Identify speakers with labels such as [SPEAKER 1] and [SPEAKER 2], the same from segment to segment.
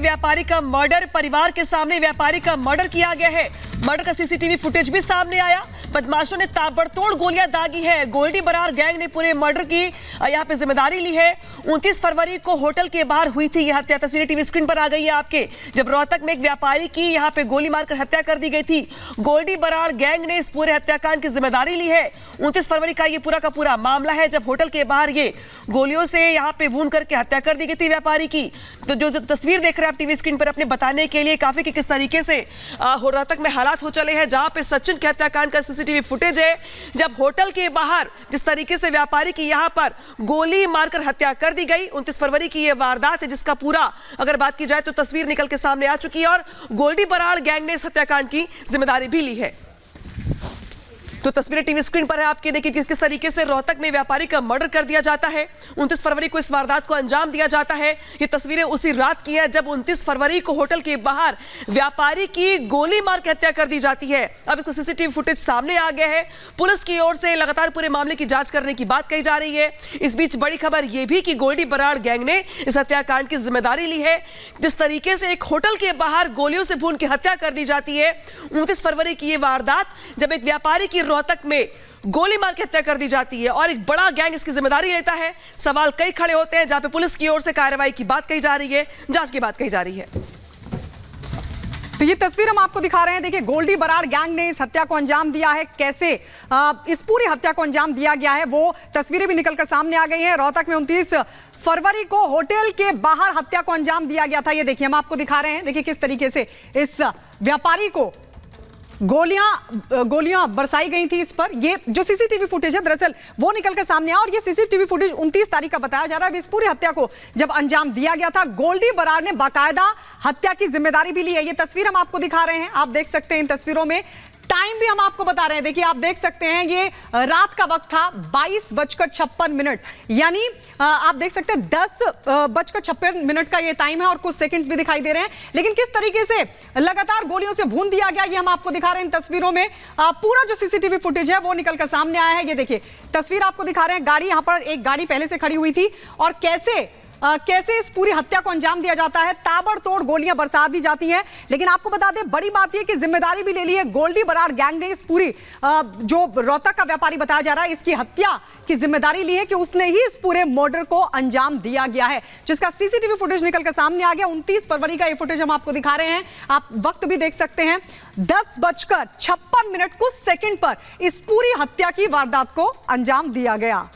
[SPEAKER 1] व्यापारी का मर्डर, परिवार के सामने व्यापारी का मर्डर किया गया है। मर्डर का सीसीटीवी फुटेज भी सामने आया। बदमाशों ने ताबड़तोड़ गोलियां दागी है। गोल्डी बरार गैंग ने पूरे मर्डर की यहां पे जिम्मेदारी ली है। 29 फरवरी को होटल के बाहर हुई थी यह हत्या। तस्वीरें टीवी स्क्रीन पर आ गई है आपके, जब रोहतक में एक व्यापारी की यहां पे गोली मारकर हत्या कर दी गई थी। गोल्डी बरार गैंग ने इस पूरे हत्याकांड की जिम्मेदारी ली है। 29 फरवरी का ये पूरा का पूरा मामला है, जब होटल के बाहर ये गोलियों से यहां पे भून करके हत्या कर दी गई थी व्यापारी की। तो जो तस्वीर देख रहे हैं आप टीवी स्क्रीन पर, अपने बताने के लिए काफी कि किस तरीके से रोहतक में हालात हो चले हैं, जहां पे सचिन के हत्याकांड का सीसीटीवी फुटेज है, जब होटल के बाहर जिस तरीके से व्यापारी की यहां पर गोली मारकर हत्या कर दी गई। 29 फरवरी की यह वारदात है, जिसका पूरा अगर बात की जाए तो तस्वीर निकल के सामने आ चुकी है और गोल्डी बरार गैंग ने इस हत्याकांड की जिम्मेदारी भी ली है। तो तस्वीरें टीवी स्क्रीन पर है आपके, देखिए किस तरीके से रोहतक में व्यापारी का मर्डर कर दिया जाता है। 29 फरवरी को इस वारदात को अंजाम दिया जाता है। ये तस्वीरें उसी रात की है जब 29 फरवरी को होटल के बाहर व्यापारी की गोली मार के हत्या कर दी जाती है। अब इसका सीसीटीवी फुटेज सामने आ गया है। पुलिस की ओर से लगातार पूरे मामले की जांच करने की बात कही जा रही है। इस बीच बड़ी खबर यह भी कि गोल्डी बरार गैंग ने इस हत्याकांड की जिम्मेदारी ली है। जिस तरीके से एक होटल के बाहर गोलियों से भून की हत्या कर दी जाती है। 29 फरवरी की यह वारदात, जब एक व्यापारी की रोहतक में गोली मार के हत्या कर दी जाती है और एक बड़ा गैंग इसकी जिम्मेदारी लेता है। सवाल कई खड़े होते हैं, जहां पे पुलिस की ओर से कार्रवाई की बात कही जा रही है, जांच की बात कही जा रही है।
[SPEAKER 2] तो ये तस्वीर हम आपको दिखा रहे हैं। देखिए, गोल्डी बरार गैंग ने इस हत्या को अंजाम दिया है। कैसे इस पूरी हत्या को अंजाम दिया गया है, वो तस्वीरें भी निकलकर सामने आ गई हैं। रोहतक में 29 फरवरी को होटल के बाहर हत्या को अंजाम दिया गया था। ये देखिए, हम आपको दिखा रहे हैं। देखिए किस तरीके से इस व्यापारी को गोलियां बरसाई गई थी इस पर। ये जो सीसीटीवी फुटेज है दरअसल वो निकलकर सामने आया और ये सीसीटीवी फुटेज 29 तारीख का बताया जा रहा है। इस पूरी हत्या को जब अंजाम दिया गया था, गोल्डी बरार ने बाकायदा हत्या की जिम्मेदारी भी ली है। ये तस्वीर हम आपको दिखा रहे हैं, आप देख सकते हैं। इन तस्वीरों में टाइम भी हम आपको बता रहे हैं। देखिए, आप देख सकते हैं ये रात का वक्त था, 22:56, यानी आप देख सकते हैं 10:56 का ये टाइम है और कुछ सेकंड्स भी दिखाई दे रहे हैं। लेकिन किस तरीके से लगातार गोलियों से भून दिया गया, ये हम आपको दिखा रहे हैं इन तस्वीरों में। पूरा जो सीसीटीवी फुटेज है वो निकलकर सामने आया है। ये देखिए तस्वीर आपको दिखा रहे हैं। गाड़ी, यहां पर एक गाड़ी पहले से खड़ी हुई थी और कैसे इस पूरी हत्या को अंजाम दिया जाता है। ताबड़तोड़ गोलियां बरसा दी जाती हैं। लेकिन आपको बता दें, बड़ी बात यह कि जिम्मेदारी भी ले ली है गोल्डी बरार गैंग ने। इस पूरी जो रोहतक का व्यापारी बताया जा रहा है, इसकी हत्या की जिम्मेदारी ली है कि उसने ही इस पूरे मर्डर को अंजाम दिया गया है, जिसका सीसीटीवी फुटेज निकलकर सामने आ गया। 29 फरवरी का ये फुटेज हम आपको दिखा रहे हैं। आप वक्त भी देख सकते हैं, 10:56 कुछ सेकंड पर इस पूरी हत्या की वारदात को अंजाम दिया गया।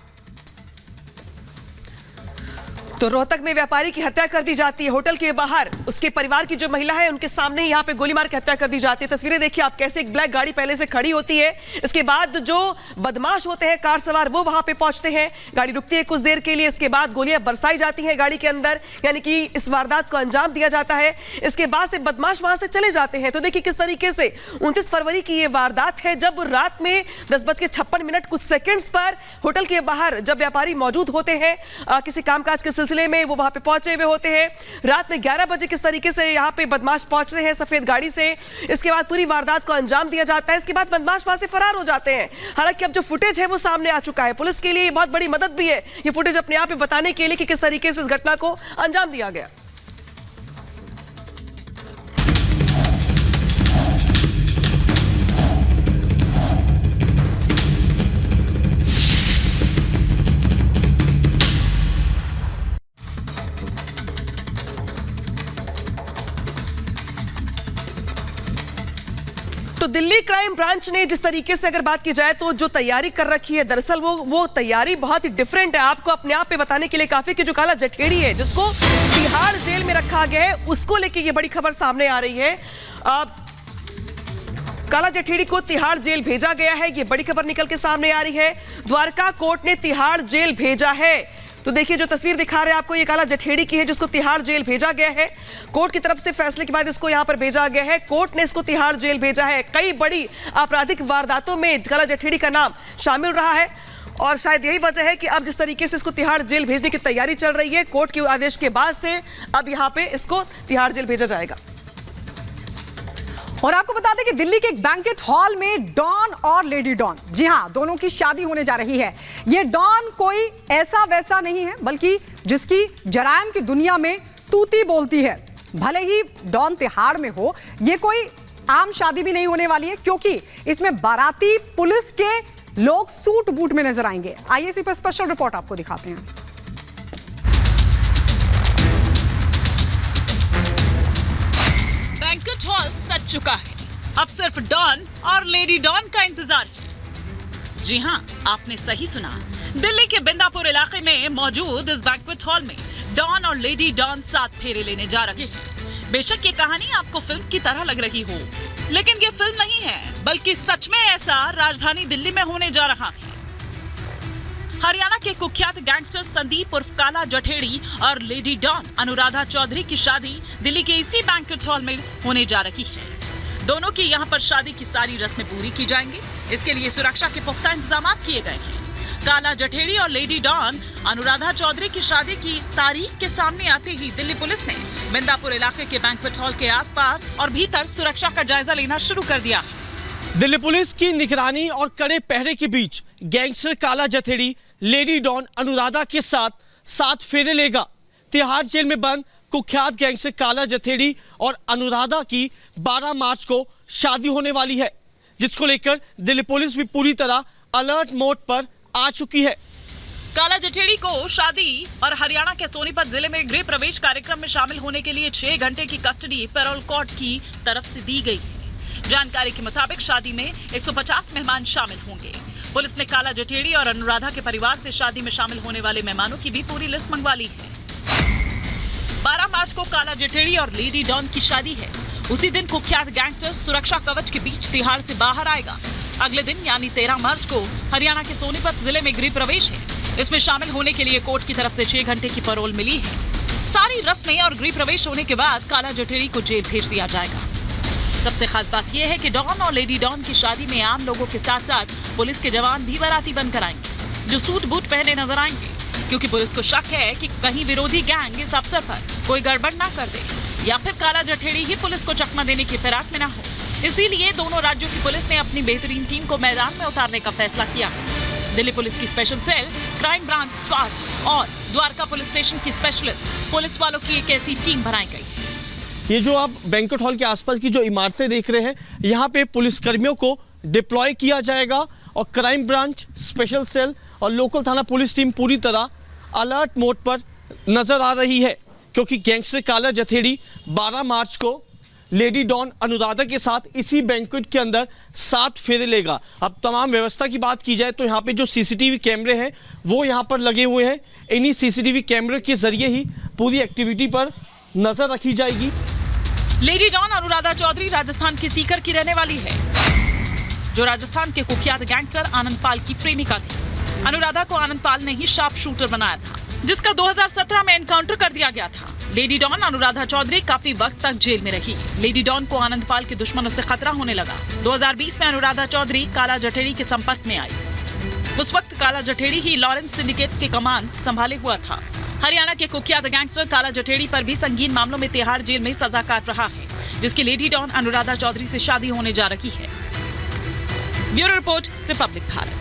[SPEAKER 1] तो रोहतक में व्यापारी की हत्या कर दी जाती है होटल के बाहर। उसके परिवार की जो महिला है उनके सामने ही यहाँ पे गोली मार के हत्या कर दी जाती है। तस्वीरें देखिए आप, कैसे एक ब्लैक गाड़ी पहले से खड़ी होती है। इसके बाद जो बदमाश होते हैं कार सवार, वो वहां पे पहुंचते हैं। गाड़ी रुकती है कुछ देर के लिए, इसके बाद गोलियां बरसाई जाती है गाड़ी के अंदर, यानी कि इस वारदात को अंजाम दिया जाता है। इसके बाद से बदमाश वहां से चले जाते हैं। तो देखिए किस तरीके से 29 फरवरी की यह वारदात है, जब रात में 10:56 कुछ सेकेंड्स पर होटल के बाहर जब व्यापारी मौजूद होते हैं किसी कामकाज के सिलसिले में, वो वहां पे पहुंचे हुए होते हैं। रात में 11 बजे किस तरीके से यहां पे बदमाश पहुंच रहे हैं सफेद गाड़ी से। इसके बाद पूरी वारदात को अंजाम दिया जाता है। इसके बाद बदमाश वहां से फरार हो जाते हैं। हालांकि अब जो फुटेज है वो सामने आ चुका है। पुलिस के लिए ये बहुत बड़ी मदद भी है, ये फुटेज अपने आप में बताने के लिए कि किस तरीके से इस घटना को अंजाम दिया गया। तो दिल्ली क्राइम ब्रांच ने जिस तरीके से अगर बात की जाए तो जो तैयारी कर रखी है, दरअसल वो तैयारी बहुत ही डिफरेंट है। आपको अपने आप पे बताने के लिए काफी कि जो काला जठेड़ी है, जिसको तिहाड़ जेल में रखा गया है, उसको लेके ये बड़ी खबर सामने आ रही है। काला जठेड़ी को तिहाड़ जेल भेजा गया है, ये बड़ी खबर निकल के सामने आ रही है। द्वारका कोर्ट ने तिहाड़ जेल भेजा है। तो देखिए जो तस्वीर दिखा रहे हैं आपको, ये काला जठेड़ी की है, जिसको तिहाड़ जेल भेजा गया है। कोर्ट की तरफ से फैसले के बाद इसको यहां पर भेजा गया है। कोर्ट ने इसको तिहाड़ जेल भेजा है। कई बड़ी आपराधिक वारदातों में काला जठेड़ी का नाम शामिल रहा है और शायद यही वजह है कि अब जिस तरीके से इसको तिहाड़ जेल भेजने की तैयारी चल रही है, कोर्ट के आदेश के बाद से अब यहां पे इसको तिहाड़ जेल भेजा जाएगा।
[SPEAKER 2] और आपको बता दें कि दिल्ली के एक बैंकेट हॉल में डॉन और लेडी डॉन, जी हां, दोनों की शादी होने जा रही है। ये डॉन कोई ऐसा वैसा नहीं है, बल्कि जिसकी जराइम की दुनिया में तूती बोलती है। भले ही डॉन तिहाड़ में हो, ये कोई आम शादी भी नहीं होने वाली है, क्योंकि इसमें बाराती पुलिस के लोग सूट बूट में नजर आएंगे। आइए इसी पर स्पेशल रिपोर्ट आपको दिखाते हैं।
[SPEAKER 3] बैंक्वेट हॉल सज चुका है, अब सिर्फ डॉन और लेडी डॉन का इंतजार है। जी हां, आपने सही सुना, दिल्ली के बिंदापुर इलाके में मौजूद इस बैंक्वेट हॉल में डॉन और लेडी डॉन साथ फेरे लेने जा रहे हैं। बेशक ये कहानी आपको फिल्म की तरह लग रही हो, लेकिन ये फिल्म नहीं है, बल्कि सच में ऐसा राजधानी दिल्ली में होने जा रहा है। हरियाणा के कुख्यात गैंगस्टर संदीप उर्फ काला जठेड़ी और लेडी डॉन अनुराधा चौधरी की शादी दिल्ली के इसी बैंक्वेट हॉल में होने जा रही है। दोनों की यहां पर शादी की सारी रस्में पूरी की जाएंगी। इसके लिए सुरक्षा के पुख्ता इंतजाम किए गए हैं। काला जठेड़ी और लेडी डॉन अनुराधा चौधरी की शादी की तारीख के सामने आते ही दिल्ली पुलिस ने बिंदापुर इलाके के बैंक्वेट हॉल के आसपास और भीतर सुरक्षा का जायजा लेना शुरू कर दिया।
[SPEAKER 4] दिल्ली पुलिस की निगरानी और कड़े पहरे के बीच गैंगस्टर काला जठेड़ी लेडी डॉन अनुराधा के साथ फेरे लेगा। तिहाड़ जेल में बंद कुख्यात गैंगस्टर काला जठेड़ी और अनुराधा की 12 मार्च को शादी होने वाली है, जिसको लेकर दिल्ली पुलिस भी पूरी तरह अलर्ट मोड पर आ चुकी है।
[SPEAKER 3] काला जठेड़ी को शादी और हरियाणा के सोनीपत जिले में गृह प्रवेश कार्यक्रम में शामिल होने के लिए 6 घंटे की कस्टडी पैरोल कोर्ट की तरफ से दी गई है। जानकारी के मुताबिक शादी में 150 मेहमान शामिल होंगे। पुलिस ने काला जठेड़ी और अनुराधा के परिवार से शादी में शामिल होने वाले मेहमानों की भी पूरी लिस्ट मंगवा ली है। 12 मार्च को काला जठेड़ी और लेडी डॉन की शादी है। उसी दिन कुख्यात गैंगस्टर सुरक्षा कवच के बीच तिहाड़ से बाहर आएगा। अगले दिन यानी 13 मार्च को हरियाणा के सोनीपत जिले में गृह प्रवेश है। इसमें शामिल होने के लिए कोर्ट की तरफ से 6 घंटे की पैरोल मिली है। सारी रस्में और गृह प्रवेश होने के बाद काला जठेड़ी को जेल भेज दिया जाएगा। सबसे खास बात यह है कि डॉन और लेडी डॉन की शादी में आम लोगों के साथ साथ पुलिस के जवान भी बाराती बनकर आएंगे, जो सूट बूट पहने नजर आएंगे, क्योंकि पुलिस को शक है कि कहीं विरोधी गैंग इस अवसर पर कोई गड़बड़ ना कर दे या फिर काला जठेड़ी ही पुलिस को चकमा देने की फिराक में ना हो। इसीलिए दोनों राज्यों की पुलिस ने अपनी बेहतरीन टीम को मैदान में उतारने का फैसला किया है। दिल्ली पुलिस की स्पेशल सेल, क्राइम ब्रांच स्वाट और द्वारका पुलिस स्टेशन की स्पेशलिस्ट पुलिस वालों की एक ऐसी टीम बनाई गई है।
[SPEAKER 4] ये जो आप बैंक्वेट हॉल के आसपास की जो इमारतें देख रहे हैं, यहाँ पे पुलिसकर्मियों को डिप्लॉय किया जाएगा और क्राइम ब्रांच, स्पेशल सेल और लोकल थाना पुलिस टीम पूरी तरह अलर्ट मोड पर नजर आ रही है, क्योंकि गैंगस्टर काला जठेड़ी 12 मार्च को लेडी डॉन अनुराधा के साथ इसी बैंक्वेट के अंदर 7 फेरे लेगा। अब तमाम व्यवस्था की बात की जाए तो यहाँ पे जो सीसीटीवी कैमरे हैं वो यहाँ पर लगे हुए हैं। इन्हीं सीसीटीवी कैमरे के जरिए ही पूरी एक्टिविटी पर नजर रखी जाएगी।
[SPEAKER 3] लेडी डॉन अनुराधा चौधरी राजस्थान की सीकर की रहने वाली है, जो राजस्थान के कुख्यात गैंगस्टर आनंद पाल की प्रेमिका थी। अनुराधा को आनंद पाल ने ही शार्प शूटर बनाया था, जिसका 2017 में एनकाउंटर कर दिया गया था। लेडी डॉन अनुराधा चौधरी काफी वक्त तक जेल में रही। लेडी डॉन को आनंद पाल के दुश्मनों से खतरा होने लगा। 2020 में अनुराधा चौधरी काला जठेड़ी के संपर्क में आई। उस वक्त काला जठेड़ी ही लॉरेंस सिंडिकेट के कमान संभाले हुआ था। हरियाणा के कुख्यात गैंगस्टर काला जठेड़ी पर भी संगीन मामलों में तिहाड़ जेल में सजा काट रहा है, जिसकी लेडी डॉन अनुराधा चौधरी से शादी होने जा रही है। Bureau report, Republic Bharat.